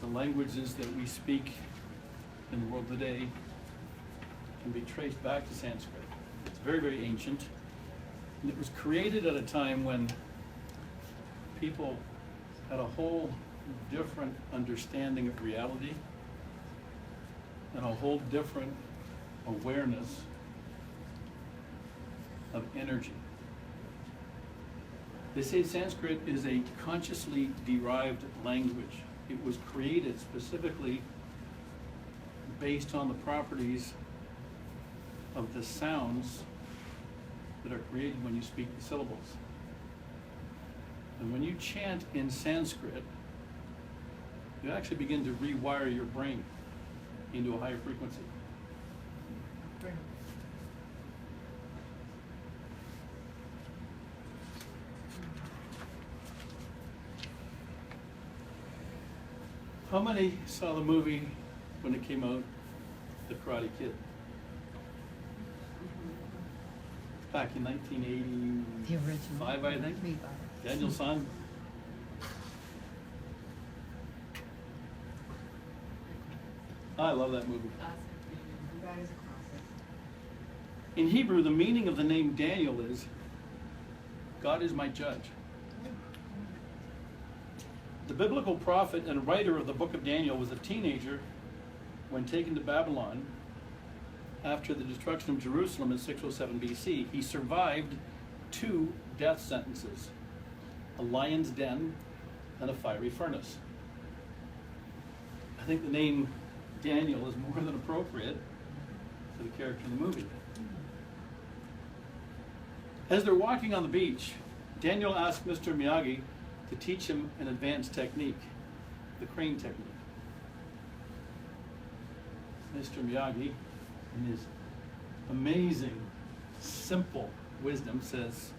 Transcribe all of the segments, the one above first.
the languages that we speak in the world today can be traced back to Sanskrit. It's very, very ancient. And it was created at a time when people had a whole different understanding of reality and a whole different awareness of energy. They say Sanskrit is a consciously derived language. It was created specifically based on the properties of the sounds that are created when you speak the syllables. And when you chant in Sanskrit, you actually begin to rewire your brain into a higher frequency. How many saw the movie when it came out, The Karate Kid? Back in 1985, The original. I think. Daniel-san. I love that movie. That is a classic. In Hebrew, the meaning of the name Daniel is, God is my judge. The biblical prophet and writer of the book of Daniel was a teenager when taken to Babylon after the destruction of Jerusalem in 607 BC. He survived 2 death sentences, a lion's den and a fiery furnace. I think the name Daniel is more than appropriate for the character in the movie. As they're walking on the beach, Daniel asked Mr. Miyagi to teach him an advanced technique, the crane technique. Mr. Miyagi, in his amazing, simple wisdom, says,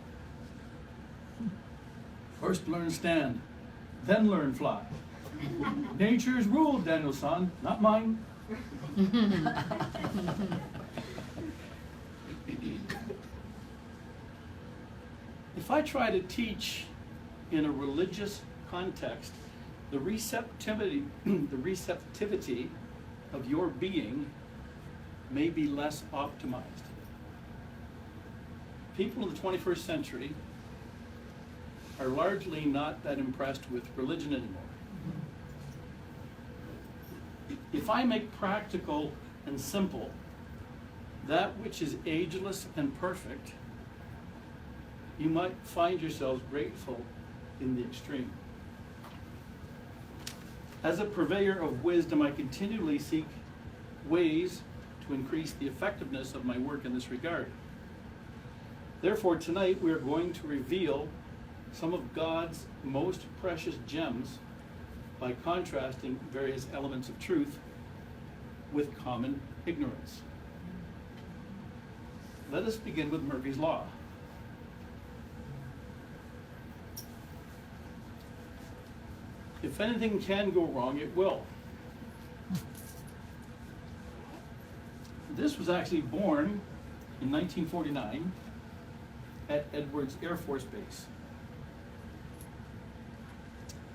"First learn stand, then learn fly. Nature's rule, Daniel-san, not mine." If I try to teach in a religious context, the receptivity of your being may be less optimized. People in the 21st century are largely not that impressed with religion anymore. If I make practical and simple that which is ageless and perfect, you might find yourselves grateful in the extreme. As a purveyor of wisdom, I continually seek ways to increase the effectiveness of my work in this regard. Therefore, tonight we are going to reveal some of God's most precious gems by contrasting various elements of truth with common ignorance. Let us begin with Murphy's Law. If anything can go wrong, it will. This was actually born in 1949 at Edwards Air Force Base.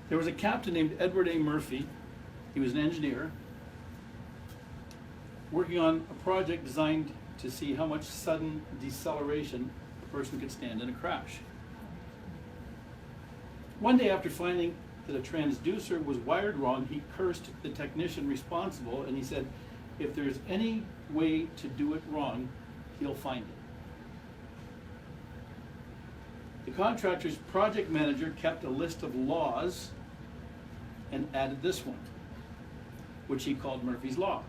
There was a captain named Edward A. Murphy. He was an engineer working on a project designed to see how much sudden deceleration a person could stand in a crash. One day, after finding that a transducer was wired wrong, he cursed the technician responsible, and he said, if there's any way to do it wrong, he'll find it. The contractor's project manager kept a list of laws and added this one, which he called Murphy's Law.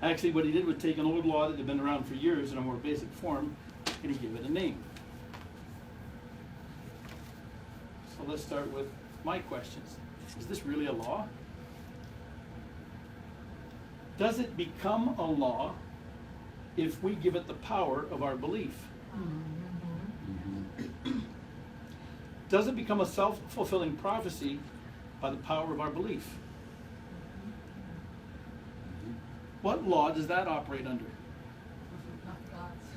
Actually, what he did was take an old law that had been around for years in a more basic form, and he gave it a name. So let's start with my questions. Is this really a law? Does it become a law if we give it the power of our belief? Does it become a self-fulfilling prophecy by the power of our belief? What law does that operate under? Not God's.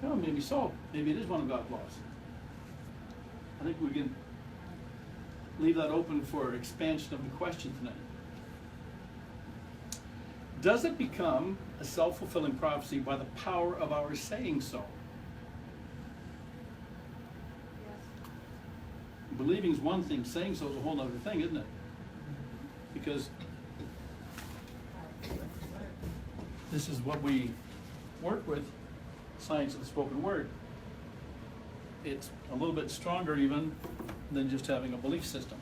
Well, maybe so. Maybe it is one of God's laws. I think we can leave that open for expansion of the question tonight. Does it become a self-fulfilling prophecy by the power of our saying so? Believing is one thing, saying so is a whole other thing, isn't it? Because this is what we work with, science of the spoken word. It's a little bit stronger even than just having a belief system.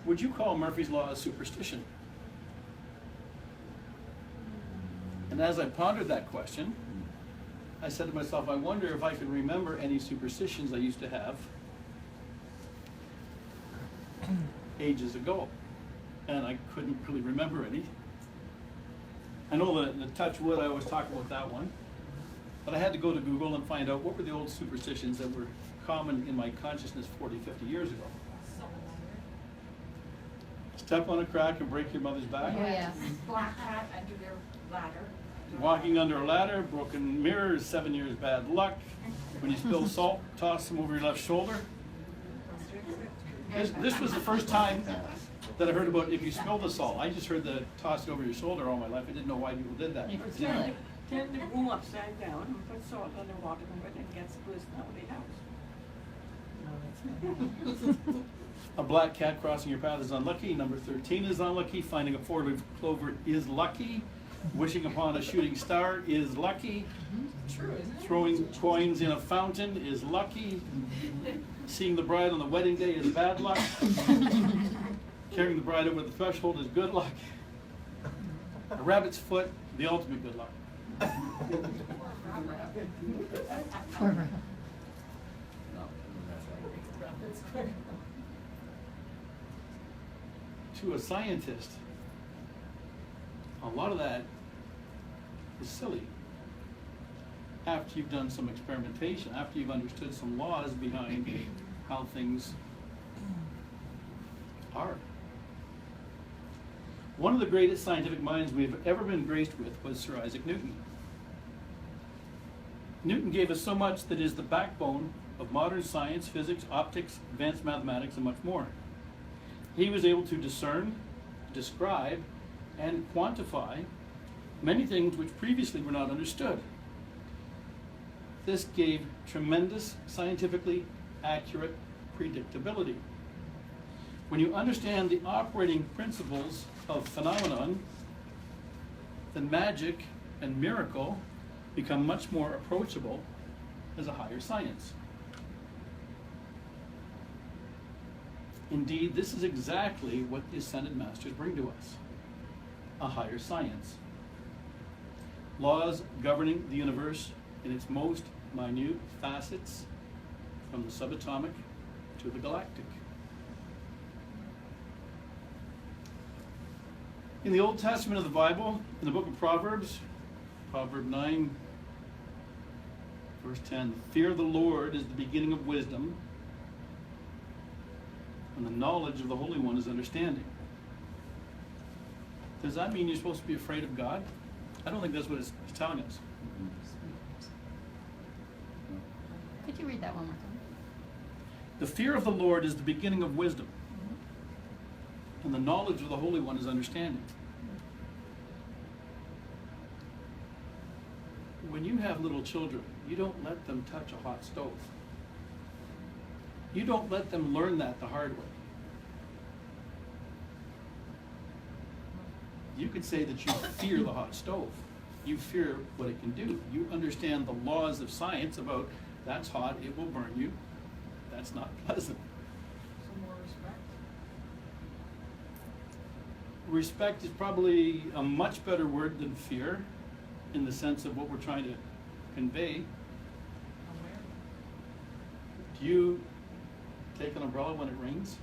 Would you call Murphy's Law a superstition? And as I pondered that question, I said to myself, I wonder if I could remember any superstitions I used to have ages ago. And I couldn't really remember any. I know that the touch wood, I always talk about that one. But I had to go to Google and find out what were the old superstitions that were common in my consciousness 40, 50 years ago. Step on a crack and break your mother's back. Oh, yes. Black cat under their ladder. Walking under a ladder, broken mirrors, 7 years bad luck. When you spill salt, toss them over your left shoulder. This was the first time that I heard about if you spill the salt. I just heard the toss it over your shoulder all my life. I didn't know why people did that. Really? Turn the room upside down and put salt on the water and it gets squeezed out of the house. A black cat crossing your path is unlucky. Number 13 is unlucky. Finding a four-leaf clover is lucky. Wishing upon a shooting star is lucky. True, isn't it? Throwing coins in a fountain is lucky. Seeing the bride on the wedding day is bad luck. Carrying the bride over the threshold is good luck. A rabbit's foot, the ultimate good luck. Poor rabbit. To a scientist, a lot of that is silly. After you've done some experimentation, after you've understood some laws behind how things are. One of the greatest scientific minds we've ever been graced with was Sir Isaac Newton. Newton gave us so much that is the backbone of modern science, physics, optics, advanced mathematics, and much more. He was able to discern, describe, and quantify many things which previously were not understood. This gave tremendous scientifically accurate predictability. When you understand the operating principles of phenomenon, then magic and miracle become much more approachable as a higher science. Indeed, this is exactly what the Ascended Masters bring to us, a higher science. Laws governing the universe in its most minute facets, from the subatomic to the galactic. In the Old Testament of the Bible, in the book of Proverbs, Proverb 9, verse 10, the fear of the Lord is the beginning of wisdom, and the knowledge of the Holy One is understanding. Does that mean you're supposed to be afraid of God? I don't think that's what it's telling us. Could you read that one more time? The fear of the Lord is the beginning of wisdom, and the knowledge of the Holy One is understanding. When you have little children, you don't let them touch a hot stove. You don't let them learn that the hard way. You could say that you fear the hot stove. You fear what it can do. You understand the laws of science about that's hot, it will burn you. That's not pleasant. Some more respect. Respect is probably a much better word than fear in the sense of what we're trying to convey. Aware. Do you take an umbrella when it rains?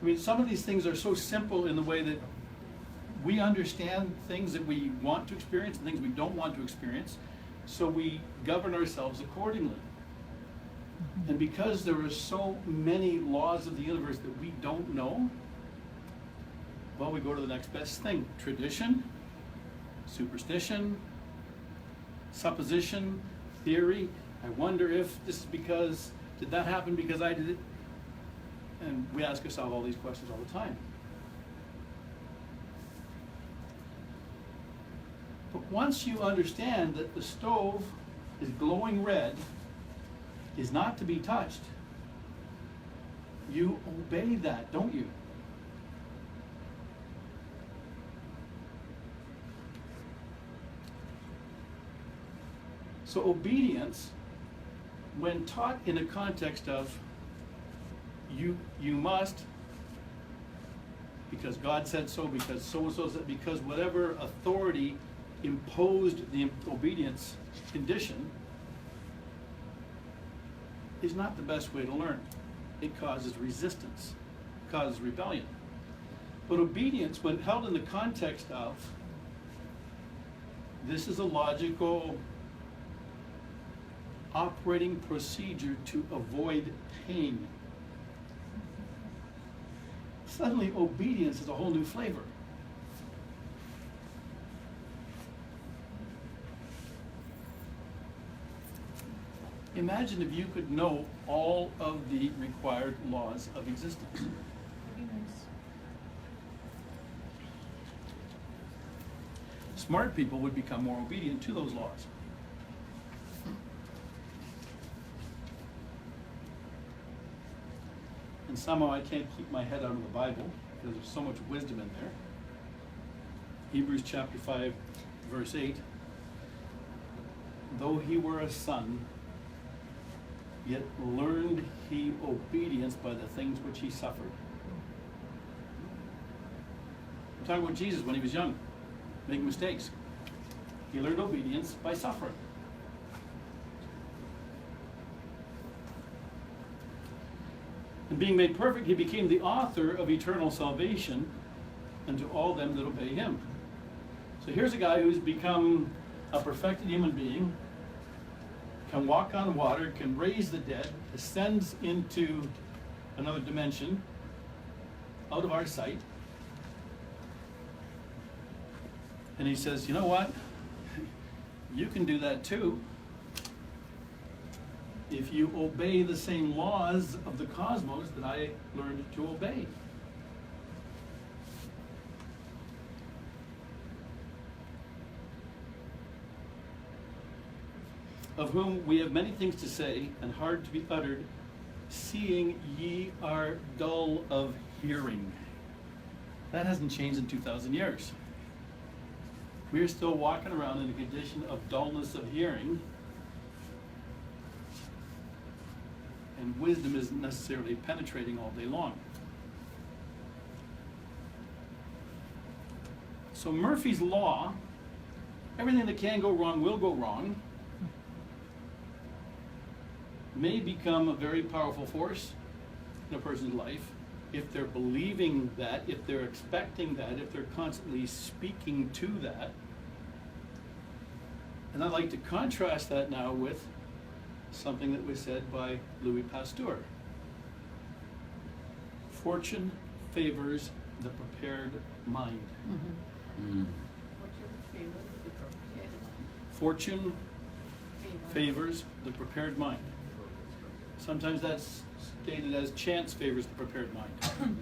I mean, some of these things are so simple in the way that we understand things that we want to experience and things we don't want to experience, so we govern ourselves accordingly. And because there are so many laws of the universe that we don't know, well, we go to the next best thing. Tradition, superstition, supposition, theory. I wonder if this is because, did that happen because I did it? And we ask ourselves all these questions all the time. But once you understand that the stove is glowing red, is not to be touched, you obey that, don't you? So obedience, when taught in a context of you must, because God said so, because so-and-so said, because whatever authority imposed the obedience condition, is not the best way to learn. It causes resistance, causes rebellion. But obedience, when held in the context of, this is a logical operating procedure to avoid pain, suddenly obedience is a whole new flavor. Imagine if you could know all of the required laws of existence. Pretty nice. Smart people would become more obedient to those laws. And somehow I can't keep my head out of the Bible because there's so much wisdom in there. Hebrews chapter 5, verse 8. Though he were a son, yet learned he obedience by the things which he suffered. I'm talking about Jesus when he was young, making mistakes. He learned obedience by suffering. And being made perfect, he became the author of eternal salvation unto all them that obey him. So here's a guy who's become a perfected human being, can walk on water, can raise the dead, ascends into another dimension, out of our sight. And he says, you know what? You can do that too. If you obey the same laws of the cosmos that I learned to obey. Of whom we have many things to say and hard to be uttered, seeing ye are dull of hearing. That hasn't changed in 2,000 years. We are still walking around in a condition of dullness of hearing, and wisdom isn't necessarily penetrating all day long. So Murphy's Law, everything that can go wrong will go wrong, may become a very powerful force in a person's life if they're believing that, if they're expecting that, if they're constantly speaking to that. And I'd like to contrast that now with something that was said by Louis Pasteur. Fortune favors the prepared mind. Mm-hmm. What's your favorite? Fortune favors the prepared mind. Sometimes that's stated as chance favors the prepared mind.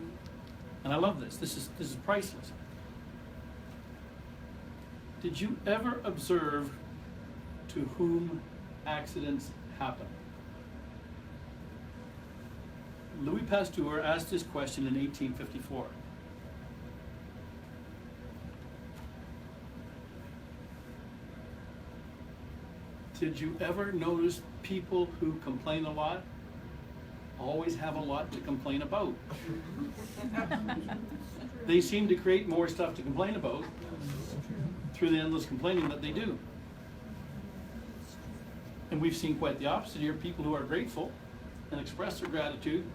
And I love this. This is priceless. Did you ever observe to whom accidents happen? Louis Pasteur asked this question in 1854. Did you ever notice people who complain a lot always have a lot to complain about? They seem to create more stuff to complain about through the endless complaining that they do. And we've seen quite the opposite here. People who are grateful and express their gratitude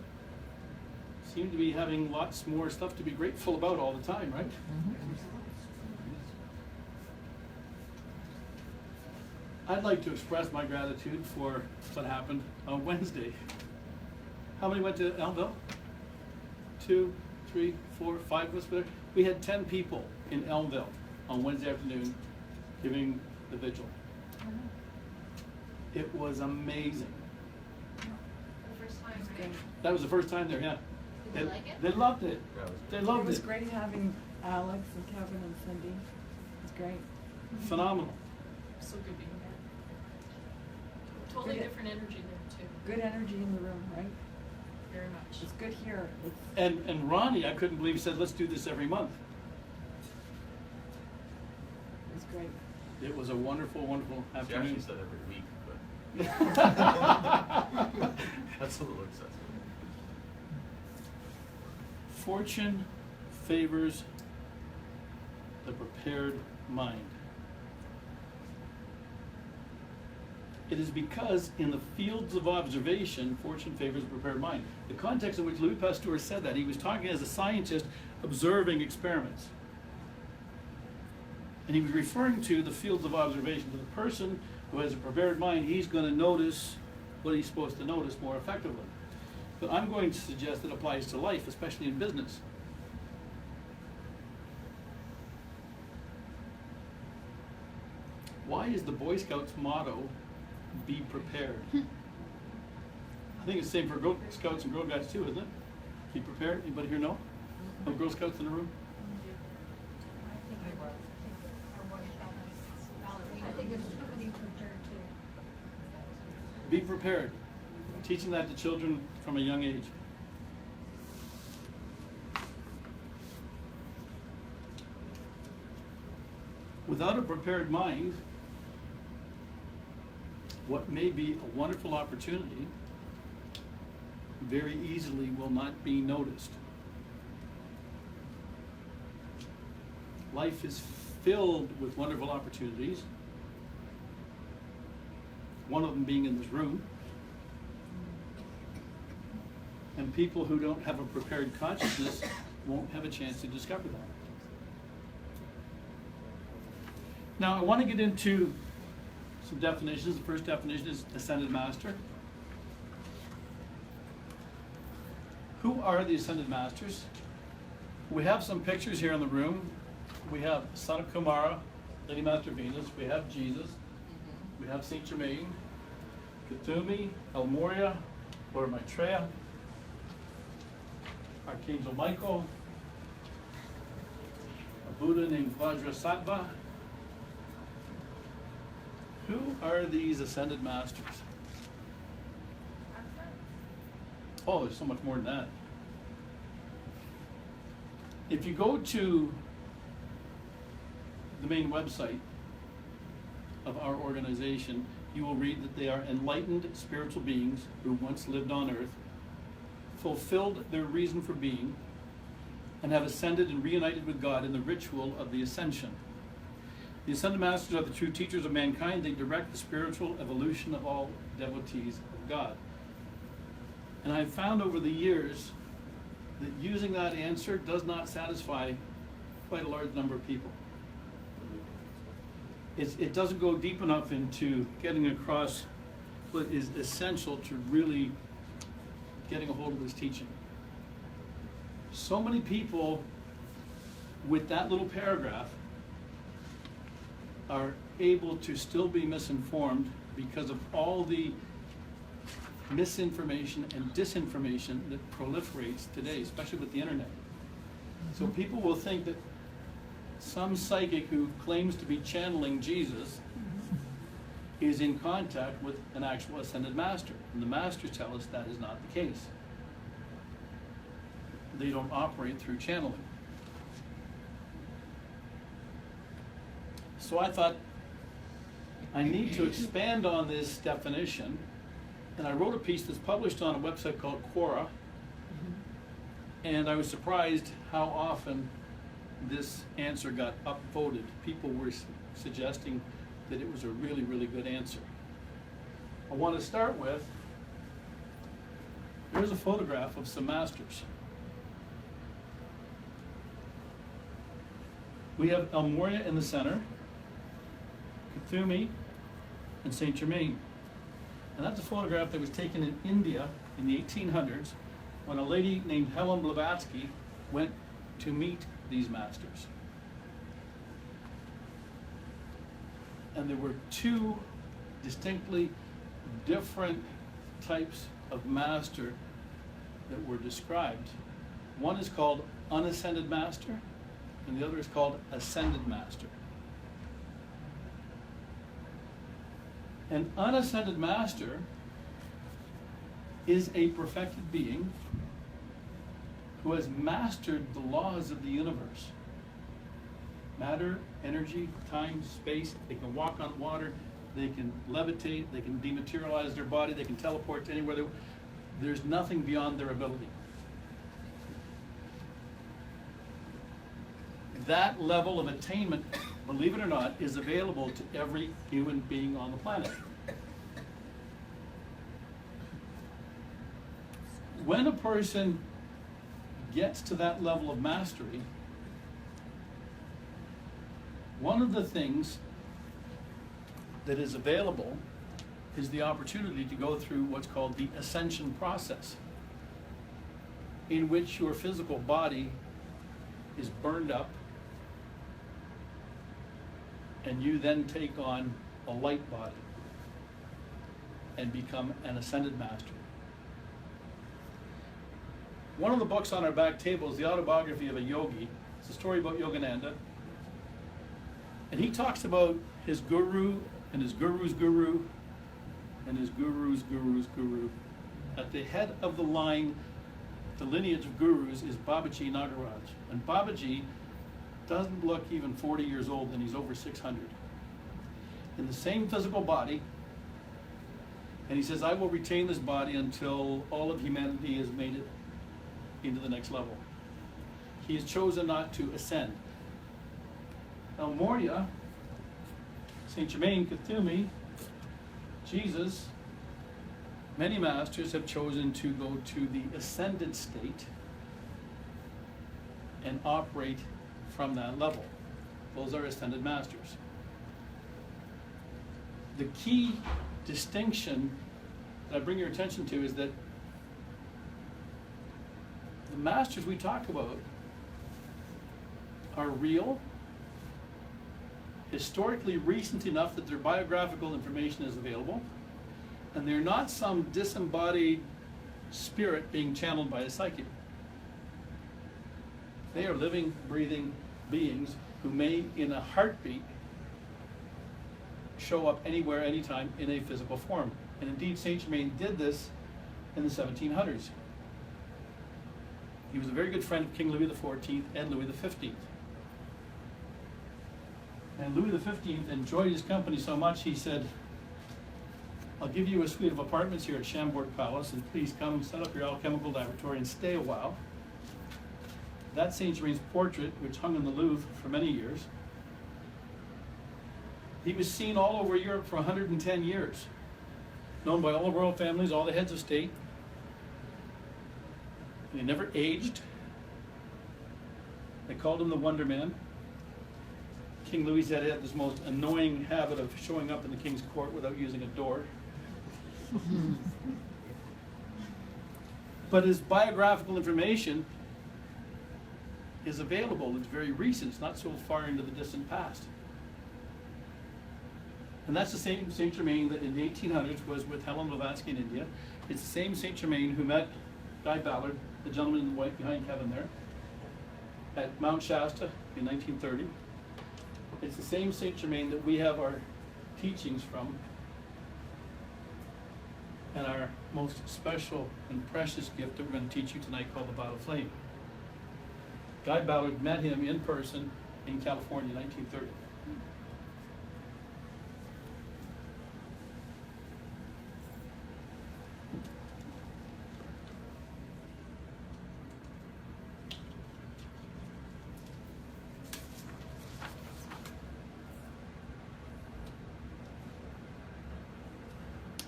seem to be having lots more stuff to be grateful about all the time, right? I'd like to express my gratitude for what happened on Wednesday. How many went to Elmville? 2, 3, 4, 5 of us. We had 10 people in Elmville on Wednesday afternoon giving the vigil. It was amazing. The first time, right? That was the first time there, yeah. Did they like it? They loved it. They loved It was it. great having Alex and Kevin and Cindy. It was great. Phenomenal. So good being there. Totally Good. different energy there too, Good energy in the room, right? very much. It's good here. It's, And Ronnie, I couldn't believe, said, let's do this every month. it's great. It was a wonderful, wonderful She actually afternoon. said every week, but that's what it looks like. Fortune favors the prepared mind. It is because in the fields of observation, fortune favors the prepared mind. The context in which Louis Pasteur said that, he was talking as a scientist observing experiments. And he was referring to the fields of observation. To the person who has a prepared mind, he's going to notice what he's supposed to notice more effectively. But I'm going to suggest it applies to life, especially in business. Why is the Boy Scouts motto, be prepared? I think it's the same for Girl Scouts and Girl Guides too, isn't it? Be prepared. Anybody here know? No Girl Scouts in the room? I think it's pretty prepared too. Be prepared. Teaching that to children from a young age. Without a prepared mind, what may be a wonderful opportunity very easily will not be noticed. Life is filled with wonderful opportunities, one of them being in this room. And people who don't have a prepared consciousness won't have a chance to discover that. Now, I want to get into some definitions. The first definition is Ascended Master. Who are the Ascended Masters? We have some pictures here in the room. We have Son of Kumara, Lady Master Venus. We have Jesus. We have Saint Germain, Kuthumi, El Moria, Lord Maitreya, Archangel Michael, a Buddha named Vajrasattva. Who are these Ascended Masters? Oh, there's so much more than that. If you go to the main website of our organization, you will read that they are enlightened spiritual beings who once lived on earth, fulfilled their reason for being, and have ascended and reunited with God in the ritual of the ascension. The Ascended Masters are the true teachers of mankind. They direct the spiritual evolution of all devotees of God. And I've found over the years that using that answer does not satisfy quite a large number of people. It doesn't go deep enough into getting across what is essential to really getting a hold of this teaching. So many people with that little paragraph are able to still be misinformed because of all the misinformation and disinformation that proliferates today, especially with the internet. So people will think that some psychic who claims to be channeling Jesus is in contact with an actual Ascended Master. And the Masters tell us that is not the case. They don't operate through channeling. So I thought I need to expand on this definition, and I wrote a piece that's published on a website called Quora, and I was surprised how often this answer got upvoted. People were suggesting that it was a really, really good answer. I want to start with, here's a photograph of some masters. We have El Moria in the center, Kuthumi, and Saint Germain. And that's a photograph that was taken in India in the 1800s when a lady named Helen Blavatsky went to meet these masters. And there were two distinctly different types of master that were described. One is called unascended master, and the other is called ascended master. An unascended master is a perfected being who has mastered the laws of the universe. Matter, energy, time, space. They can walk on water, they can levitate, they can dematerialize their body, they can teleport to anywhere. There's nothing beyond their ability. That level of attainment, believe it or not, is available to every human being on the planet. When a person gets to that level of mastery, one of the things that is available is the opportunity to go through what's called the ascension process, in which your physical body is burned up and you then take on a light body and become an ascended master. One of the books on our back table is the autobiography of a yogi. It's a story about Yogananda. And he talks about his guru and his guru's guru and his guru's guru's guru. At the head of the line, the lineage of gurus, is Babaji Nagaraj. And Babaji doesn't look even 40 years old, and he's over 600. In the same physical body. And he says, I will retain this body until all of humanity has made it into the next level. He has chosen not to ascend. Now, Morya, Saint Germain, Kuthumi, Jesus, many masters have chosen to go to the ascended state and operate from that level. Those are ascended masters. The key distinction that I bring your attention to is that the masters we talk about are real, historically recent enough that their biographical information is available, and they're not some disembodied spirit being channeled by a psychic. They are living, breathing beings who may, in a heartbeat, show up anywhere, anytime, in a physical form. And indeed, Saint Germain did this in the 1700s. He was a very good friend of King Louis XIV and Louis XV. And Louis XV enjoyed his company so much, he said, I'll give you a suite of apartments here at Chambord Palace, and please come set up your alchemical laboratory and stay a while. That's Saint Germain's portrait, which hung in the Louvre for many years. He was seen all over Europe for 110 years, known by all the royal families, all the heads of state. And he never aged. They called him the Wonder Man. King Louis said he had this most annoying habit of showing up in the king's court without using a door. But his biographical information is available. It's very recent. It's not so far into the distant past. And that's the same Saint Germain that in the 1800s was with Helen Blavatsky in India. It's the same Saint Germain who met Guy Ballard, the gentleman in the white behind Kevin there, at Mount Shasta in 1930. It's the same Saint Germain that we have our teachings from, and our most special and precious gift that we're going to teach you tonight, called the Vital Flame. Guy Ballard met him in person in California in 1930.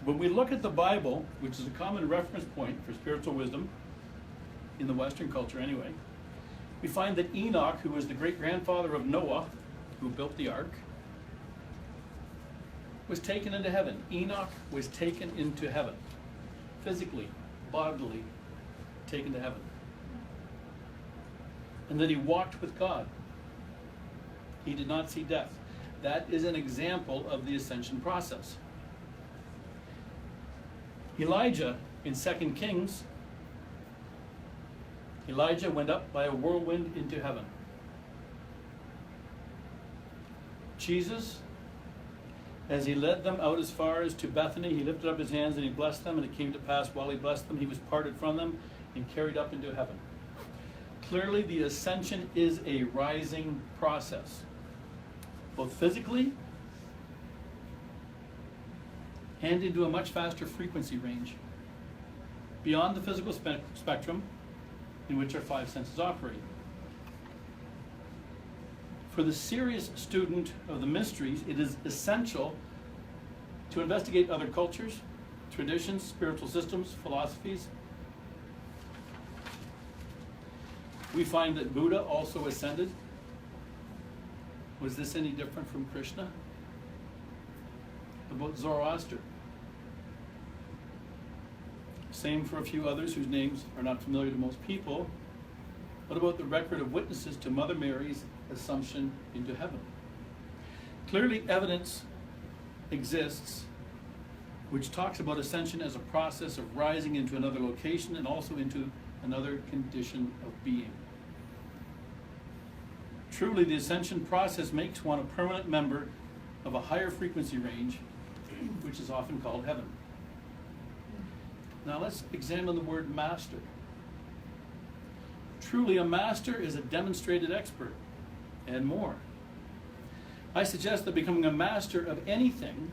When we look at the Bible, which is a common reference point for spiritual wisdom, in the Western culture anyway, we find that Enoch, who was the great-grandfather of Noah, who built the ark, was taken into heaven. Enoch was taken into heaven, physically, bodily, taken to heaven. And that he walked with God. He did not see death. That is an example of the ascension process. Elijah in 2 Kings, Elijah went up by a whirlwind into heaven. Jesus, as he led them out as far as to Bethany, he lifted up his hands and he blessed them, and it came to pass while he blessed them, he was parted from them and carried up into heaven. Clearly, the ascension is a rising process, both physically and into a much faster frequency range, beyond the physical spectrum in which our five senses operate. For the serious student of the mysteries, it is essential to investigate other cultures, traditions, spiritual systems, philosophies. We find that Buddha also ascended. Was this any different from Krishna? About Zoroaster? Same for a few others whose names are not familiar to most people. What about the record of witnesses to Mother Mary's assumption into heaven? Clearly, evidence exists which talks about ascension as a process of rising into another location and also into another condition of being. Truly, the ascension process makes one a permanent member of a higher frequency range, which is often called heaven. Now let's examine the word master. Truly, a master is a demonstrated expert, and more. I suggest that becoming a master of anything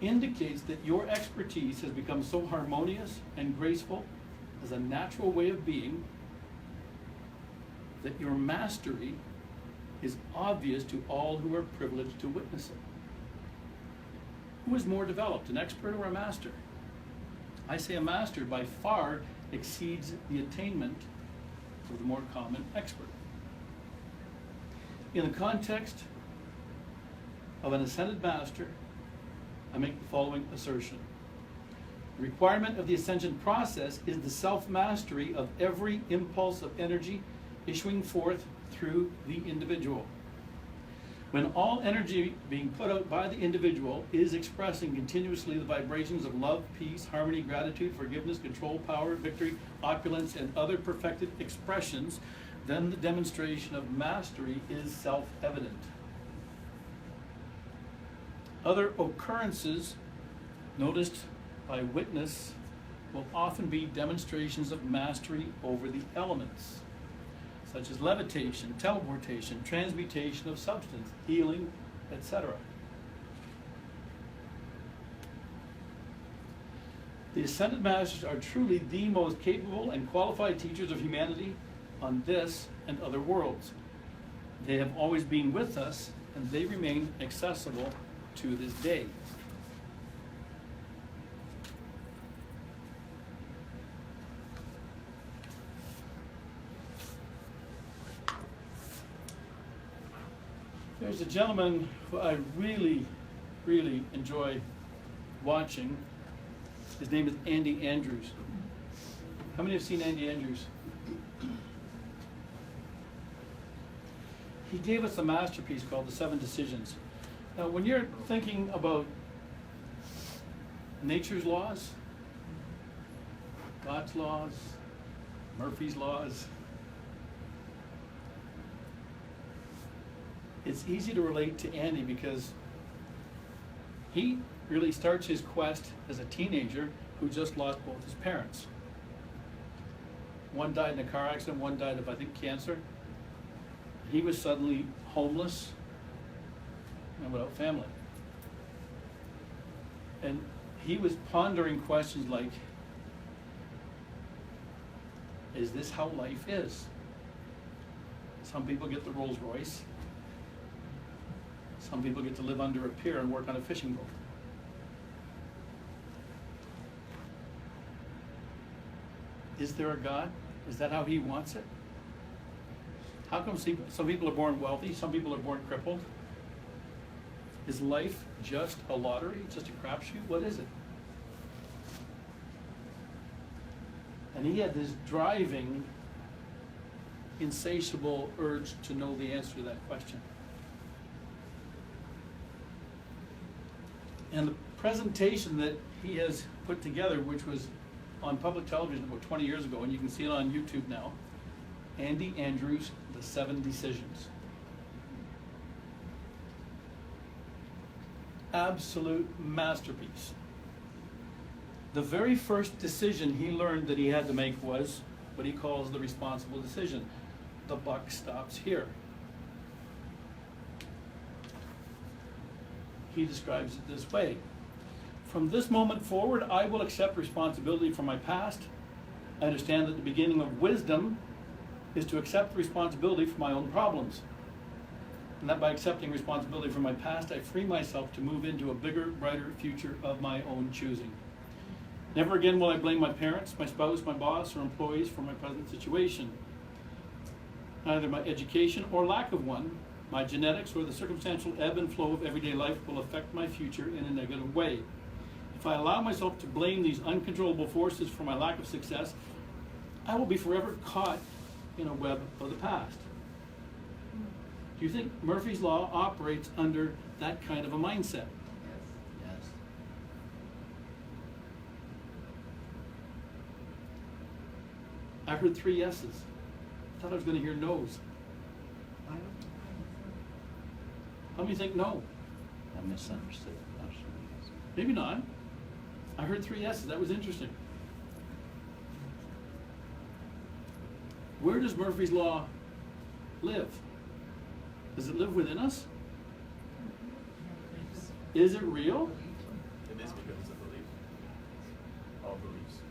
indicates that your expertise has become so harmonious and graceful as a natural way of being that your mastery is obvious to all who are privileged to witness it. Who is more developed, an expert or a master? I say a master by far exceeds the attainment of the more common expert. In the context of an ascended master, I make the following assertion. The requirement of the ascension process is the self-mastery of every impulse of energy issuing forth through the individual. When all energy being put out by the individual is expressing continuously the vibrations of love, peace, harmony, gratitude, forgiveness, control, power, victory, opulence, and other perfected expressions, then the demonstration of mastery is self-evident. Other occurrences noticed by witness will often be demonstrations of mastery over the elements, such as levitation, teleportation, transmutation of substance, healing, etc. The Ascended Masters are truly the most capable and qualified teachers of humanity on this and other worlds. They have always been with us, and they remain accessible to this day. There's a gentleman who I really, really enjoy watching. His name is Andy Andrews. How many have seen Andy Andrews? He gave us a masterpiece called The 7 Decisions. Now, when you're thinking about nature's laws, God's laws, Murphy's laws, it's easy to relate to Andy because he really starts his quest as a teenager who just lost both his parents. One died in a car accident, one died of, I think, cancer. He was suddenly homeless and without family. And he was pondering questions like, is this how life is? Some people get the Rolls Royce. Some people get to live under a pier and work on a fishing boat. Is there a God? Is that how he wants it? How come some people are born wealthy, some people are born crippled? Is life just a lottery, just a crapshoot? What is it? And he had this driving, insatiable urge to know the answer to that question. And the presentation that he has put together, which was on public television about 20 years ago, and you can see it on YouTube now, Andy Andrews, The 7 Decisions. Absolute masterpiece. The very first decision he learned that he had to make was what he calls the responsible decision. The buck stops here. He describes it this way. From this moment forward, I will accept responsibility for my past. I understand that the beginning of wisdom is to accept responsibility for my own problems. And that by accepting responsibility for my past, I free myself to move into a bigger, brighter future of my own choosing. Never again will I blame my parents, my spouse, my boss, or employees for my present situation. Neither my education or lack of one, my genetics, or the circumstantial ebb and flow of everyday life will affect my future in a negative way. If I allow myself to blame these uncontrollable forces for my lack of success, I will be forever caught in a web of the past. Do you think Murphy's Law operates under that kind of a mindset? Yes. I heard 3 yeses. I thought I was going to hear no's. How many think no? I misunderstood. Maybe not. I heard 3 yeses. That was interesting. Where does Murphy's Law live? Does it live within us? Is it real? It is because it's a belief. All beliefs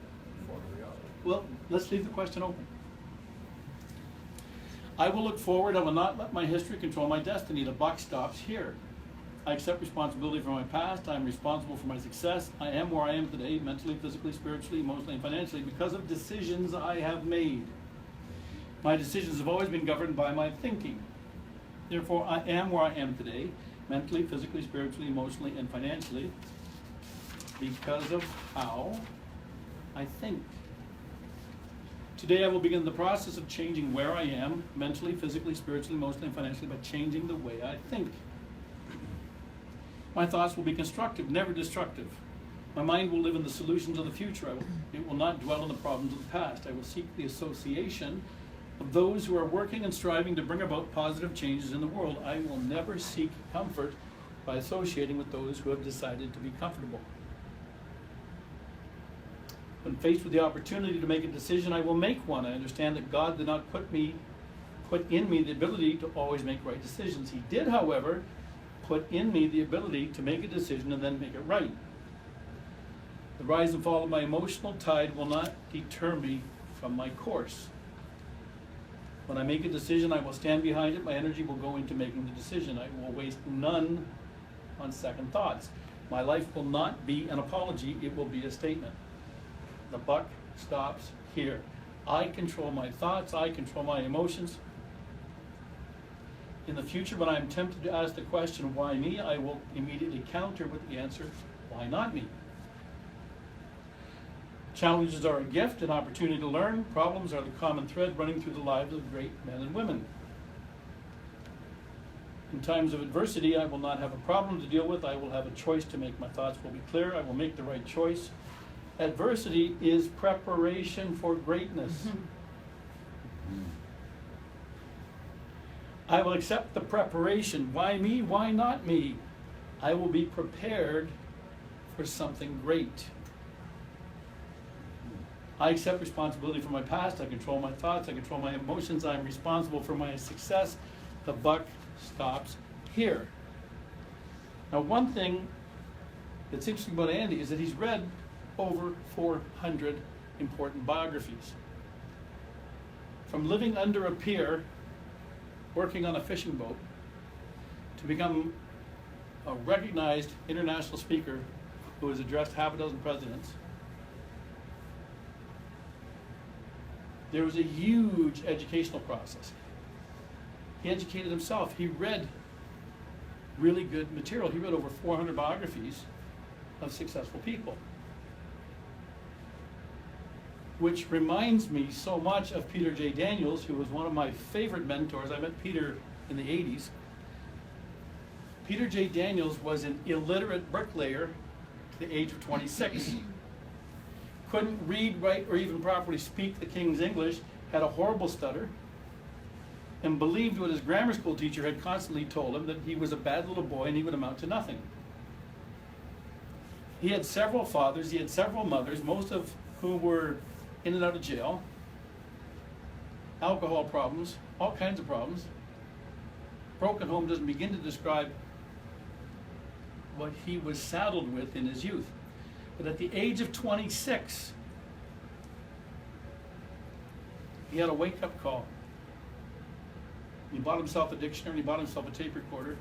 form a reality. Well, let's leave the question open. I will look forward. I will not let my history control my destiny. The buck stops here. I accept responsibility for my past. I am responsible for my success. I am where I am today, mentally, physically, spiritually, emotionally, and financially, because of decisions I have made. My decisions have always been governed by my thinking. Therefore, I am where I am today, mentally, physically, spiritually, emotionally, and financially, because of how I think. Today I will begin the process of changing where I am, mentally, physically, spiritually, emotionally, and financially, by changing the way I think. My thoughts will be constructive, never destructive. My mind will live in the solutions of the future. It will not dwell on the problems of the past. I will seek the association of those who are working and striving to bring about positive changes in the world. I will never seek comfort by associating with those who have decided to be comfortable. When faced with the opportunity to make a decision, I will make one. I understand that God did not put in me the ability to always make right decisions. He did, however, put in me the ability to make a decision and then make it right. The rise and fall of my emotional tide will not deter me from my course. When I make a decision, I will stand behind it. My energy will go into making the decision. I will waste none on second thoughts. My life will not be an apology. It will be a statement. The buck stops here. I control my thoughts. I control my emotions. In the future, when I am tempted to ask the question, why me, I will immediately counter with the answer, why not me? Challenges are a gift, an opportunity to learn. Problems are the common thread running through the lives of great men and women. In times of adversity, I will not have a problem to deal with. I will have a choice to make. My thoughts will be clear. I will make the right choice. Adversity is preparation for greatness. I will accept the preparation. Why me? Why not me? I will be prepared for something great. I accept responsibility for my past. I control my thoughts. I control my emotions. I am responsible for my success. The buck stops here. Now, one thing that's interesting about Andy is that he's read over 400 important biographies. From living under a pier, working on a fishing boat, to become a recognized international speaker who has addressed half a dozen presidents. There was a huge educational process. He educated himself. He read really good material. He read over 400 biographies of successful people. Which reminds me so much of Peter J. Daniels, who was one of my favorite mentors. I met Peter in the 80s. Peter J. Daniels was an illiterate bricklayer to the age of 26. Couldn't read, write, or even properly speak the King's English, had a horrible stutter, and believed what his grammar school teacher had constantly told him, that he was a bad little boy and he would amount to nothing. He had several fathers, he had several mothers, most of whom were in and out of jail, alcohol problems, all kinds of problems. Broken home doesn't begin to describe what he was saddled with in his youth. But at the age of 26, he had a wake-up call. He bought himself a dictionary, he bought himself a tape recorder,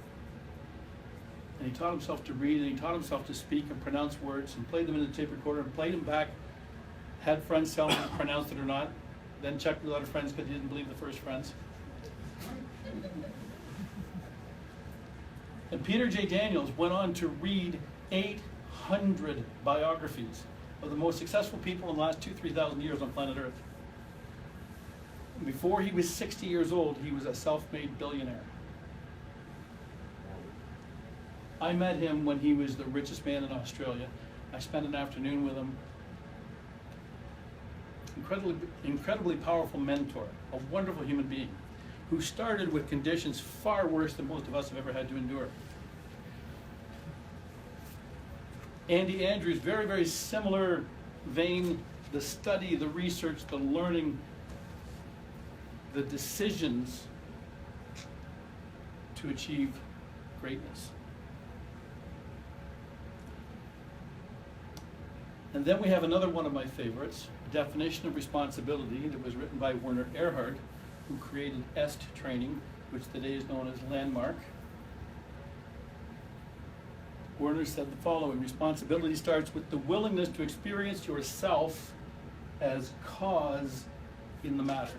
and he taught himself to read, and he taught himself to speak and pronounce words, and played them in the tape recorder, and played them back, had friends tell him if he pronounced it or not, then checked with other friends because he didn't believe the first friends. And Peter J. Daniels went on to read 800 biographies of the most successful people in the last 2,000-3,000 years on planet Earth. And before he was 60 years old, he was a self-made billionaire. I met him when he was the richest man in Australia. I spent an afternoon with him. Incredibly powerful mentor, a wonderful human being, who started with conditions far worse than most of us have ever had to endure. Andy Andrews, very, very similar vein, the study, the research, the learning, the decisions to achieve greatness. And then we have another one of my favorites, Definition of Responsibility, that was written by Werner Erhard, who created EST training, which today is known as Landmark. Werner said the following: responsibility starts with the willingness to experience yourself as cause in the matter.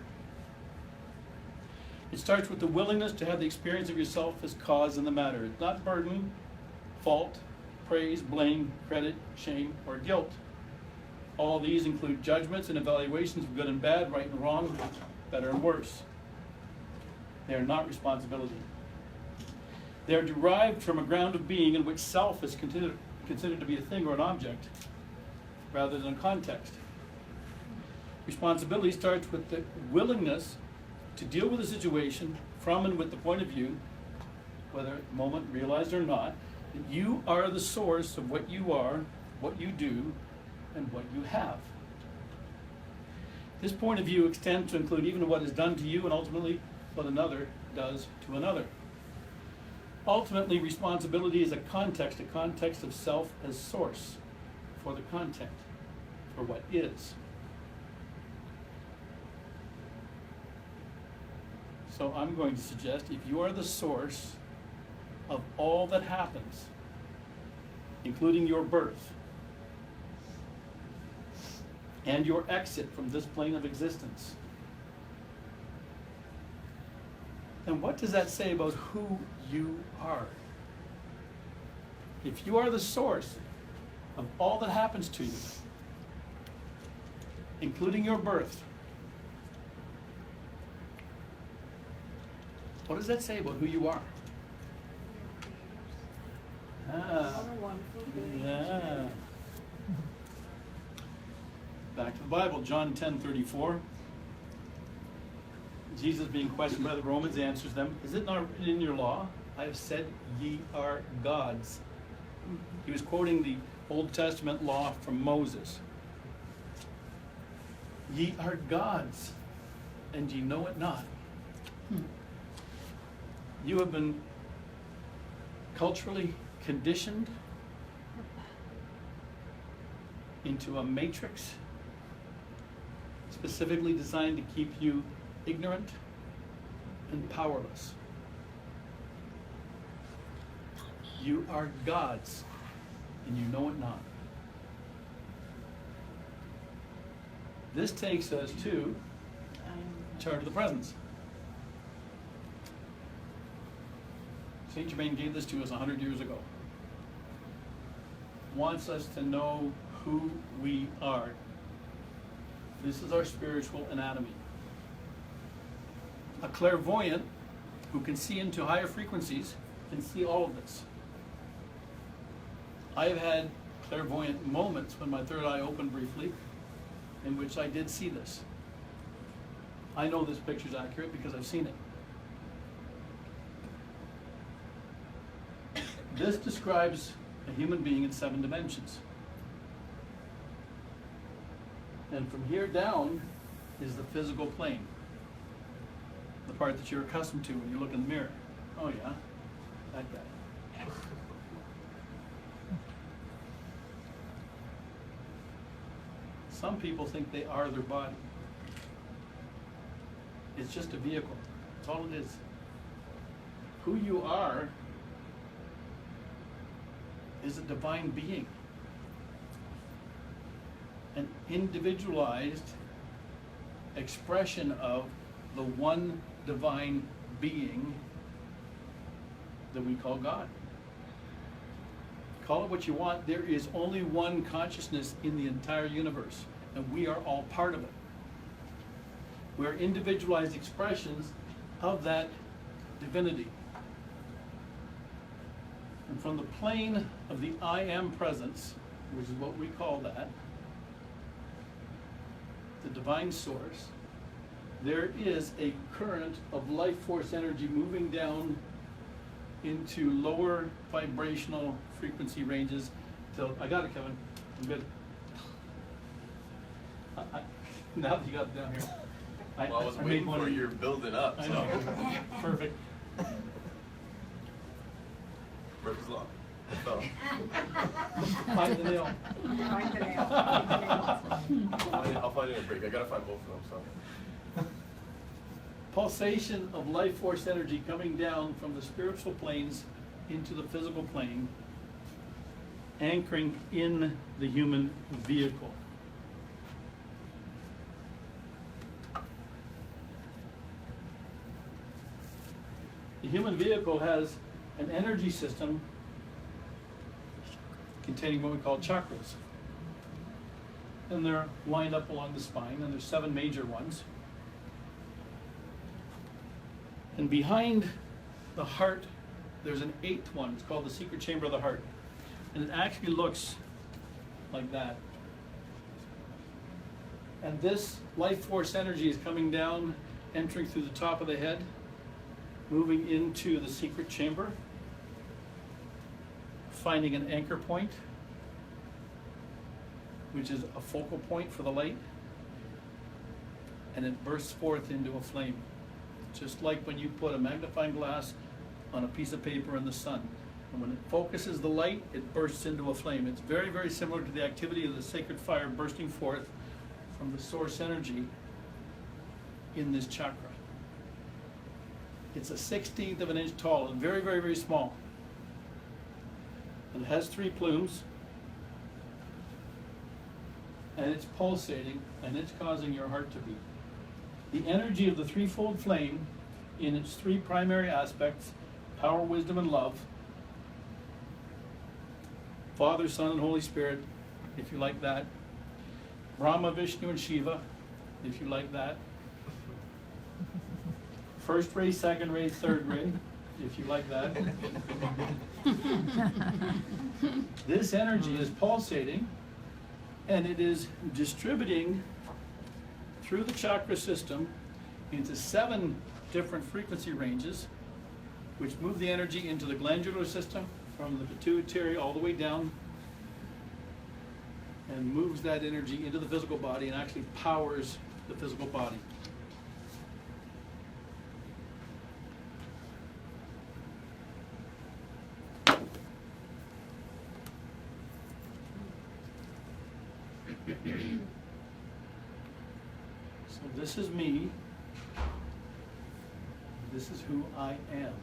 It starts with the willingness to have the experience of yourself as cause in the matter. It's not burden, fault, praise, blame, credit, shame, or guilt. All these include judgments and evaluations of good and bad, right and wrong, better and worse. They are not responsibility. They are derived from a ground of being in which self is considered to be a thing or an object, rather than a context. Responsibility starts with the willingness to deal with a situation from and with the point of view, whether at the moment realized or not, that you are the source of what you are, what you do, and what you have. This point of view extends to include even what is done to you and ultimately what another does to another. Ultimately, responsibility is a context of self as source for the content, for what is. So I'm going to suggest, if you are the source of all that happens, including your birth and your exit from this plane of existence, then what does that say about who you are? If you are the source of all that happens to you, including your birth, what does that say about who you are? What a wonderful day. Yeah. Back to the Bible, John 10:34. Jesus, being questioned by the Romans, answers them, "Is it not written in your law? I have said ye are gods." He was quoting the Old Testament law from Moses. Ye are gods, and ye know it not. You have been culturally conditioned into a matrix specifically designed to keep you ignorant and powerless. You are gods, and you know it not. This takes us to Chart of the Presence. Saint Germain gave this to us 100 years ago. Wants us to know who we are. This is our spiritual anatomy. A clairvoyant who can see into higher frequencies can see all of this. I have had clairvoyant moments when my third eye opened briefly, in which I did see this. I know this picture's accurate because I've seen it. This describes a human being in 7 dimensions. And from here down is the physical plane. The part that you're accustomed to when you look in the mirror. Oh yeah, that guy. Some people think they are their body. It's just a vehicle. That's all it is. Who you are is a divine being. An individualized expression of the one divine being that we call God. Call it what you want. There is only one consciousness in the entire universe, and we are all part of it. We're individualized expressions of that divinity. And from the plane of the I am presence, which is what we call that, the divine source, there is a current of life force energy moving down into lower vibrational frequency ranges till, I got it, Kevin, I'm good. Now that you got it down here. Well, I was made waiting one for of your building up, I so. know, perfect. Rip is long. It fell. Find the nail. Find the nail, find the nail. I'll find it in a break. I gotta find both of them, so. Pulsation of life force energy coming down from the spiritual planes into the physical plane, anchoring in the human vehicle. The human vehicle has an energy system containing what we call chakras. And they're lined up along the spine, and there's 7 major ones. And behind the heart, there's an 8th one. It's called the secret chamber of the heart. And it actually looks like that. And this life force energy is coming down, entering through the top of the head, moving into the secret chamber, finding an anchor point, which is a focal point for the light, and it bursts forth into a flame. Just like when you put a magnifying glass on a piece of paper in the sun. And when it focuses the light, it bursts into a flame. It's very, very similar to the activity of the sacred fire bursting forth from the source energy in this chakra. It's a 1/16 of an inch tall and very, very, very small. And it has 3 plumes. And it's pulsating, and it's causing your heart to beat. The energy of the threefold flame in its 3 primary aspects, power, wisdom, and love, Father, Son, and Holy Spirit, if you like that, Brahma, Vishnu, and Shiva, if you like that, first ray, second ray, third ray, if you like that. This energy is pulsating, and it is distributing through the chakra system into 7 different frequency ranges, which move the energy into the glandular system from the pituitary all the way down, and moves that energy into the physical body and actually powers the physical body. So this is me. This is who I am.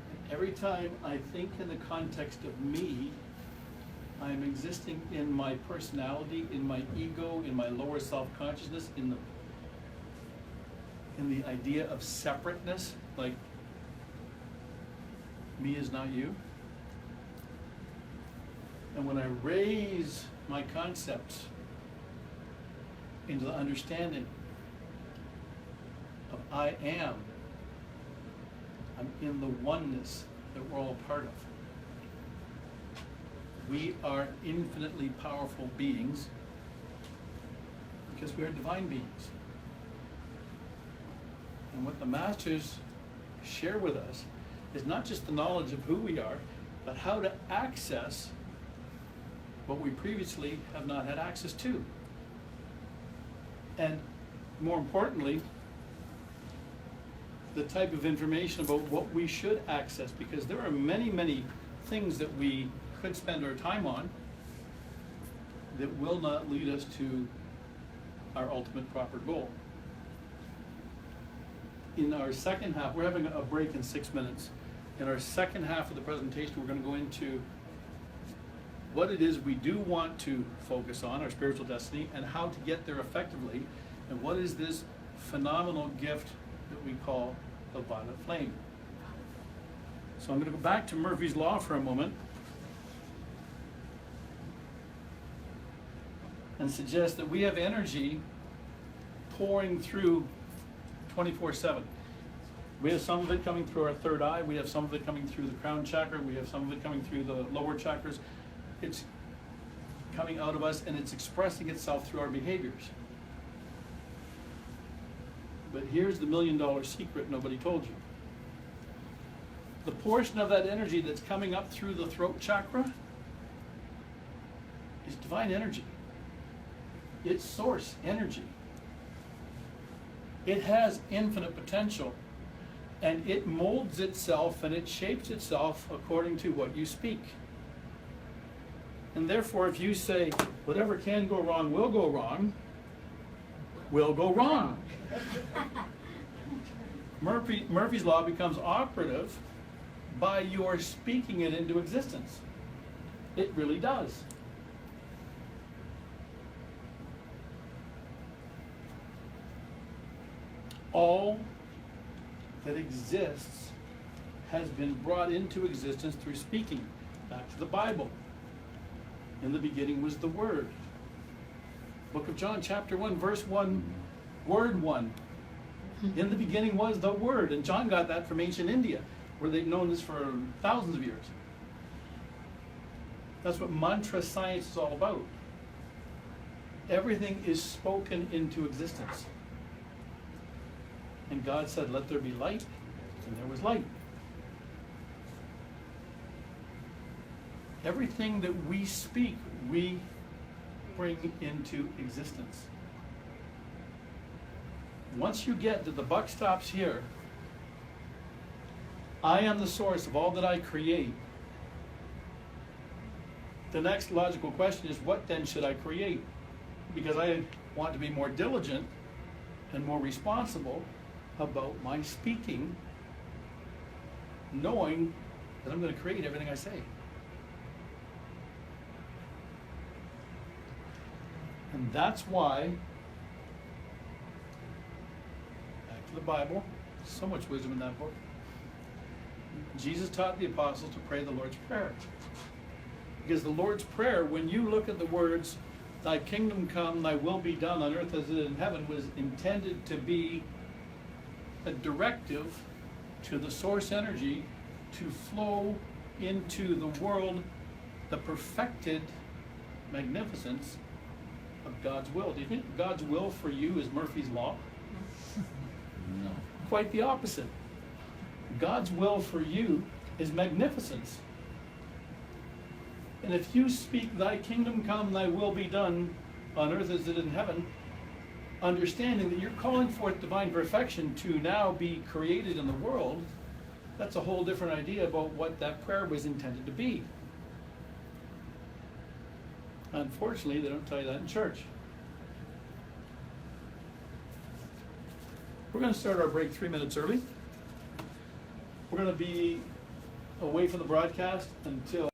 And every time I think in the context of me, I am existing in my personality, in my ego, in my lower self-consciousness, in the idea of separateness, like me is not you. And when I raise my concepts into the understanding of I am, I'm in the oneness that we're all part of. We are infinitely powerful beings because we are divine beings. And what the masters share with us is not just the knowledge of who we are, but how to access what we previously have not had access to. And more importantly, the type of information about what we should access, because there are many, many things that we could spend our time on that will not lead us to our ultimate proper goal. In our second half, we're having a break in 6 minutes. In our second half of the presentation, we're going to go into what it is we do want to focus on, our spiritual destiny, and how to get there effectively, and what is this phenomenal gift that we call the violet flame. So I'm going to go back to Murphy's Law for a moment and suggest that we have energy pouring through 24/7. We have some of it coming through our third eye, we have some of it coming through the crown chakra, we have some of it coming through the lower chakras. It's coming out of us and it's expressing itself through our behaviors. But here's the $1 million secret nobody told you. The portion of that energy that's coming up through the throat chakra is divine energy. It's source energy. It has infinite potential, and it molds itself and it shapes itself according to what you speak. And therefore, if you say, whatever can go wrong will go wrong, will go wrong. Murphy's Law becomes operative by your speaking it into existence. It really does. All that exists has been brought into existence through speaking. Back to the Bible. In the beginning was the Word. Book of John, chapter 1, verse 1, word 1. In the beginning was the Word. And John got that from ancient India, where they've known this for thousands of years. That's what mantra science is all about. Everything is spoken into existence. And God said, let there be light, and there was light. Everything that we speak, we bring into existence. Once you get that the buck stops here, I am the source of all that I create. The next logical question is, what then should I create? Because I want to be more diligent and more responsible about my speaking, knowing that I'm going to create everything I say. And that's why, back to the Bible, so much wisdom in that book. Jesus taught the apostles to pray the Lord's Prayer. Because the Lord's Prayer, when you look at the words, thy kingdom come, thy will be done on earth as it is in heaven, was intended to be a directive to the source energy to flow into the world the perfected magnificence of God's will. Do you think God's will for you is Murphy's Law? No. Quite the opposite. God's will for you is magnificence. And if you speak, thy kingdom come, thy will be done on earth as it is in heaven, understanding that you're calling forth divine perfection to now be created in the world, that's a whole different idea about what that prayer was intended to be. Unfortunately, they don't tell you that in church. We're going to start our break 3 minutes early. We're going to be away from the broadcast until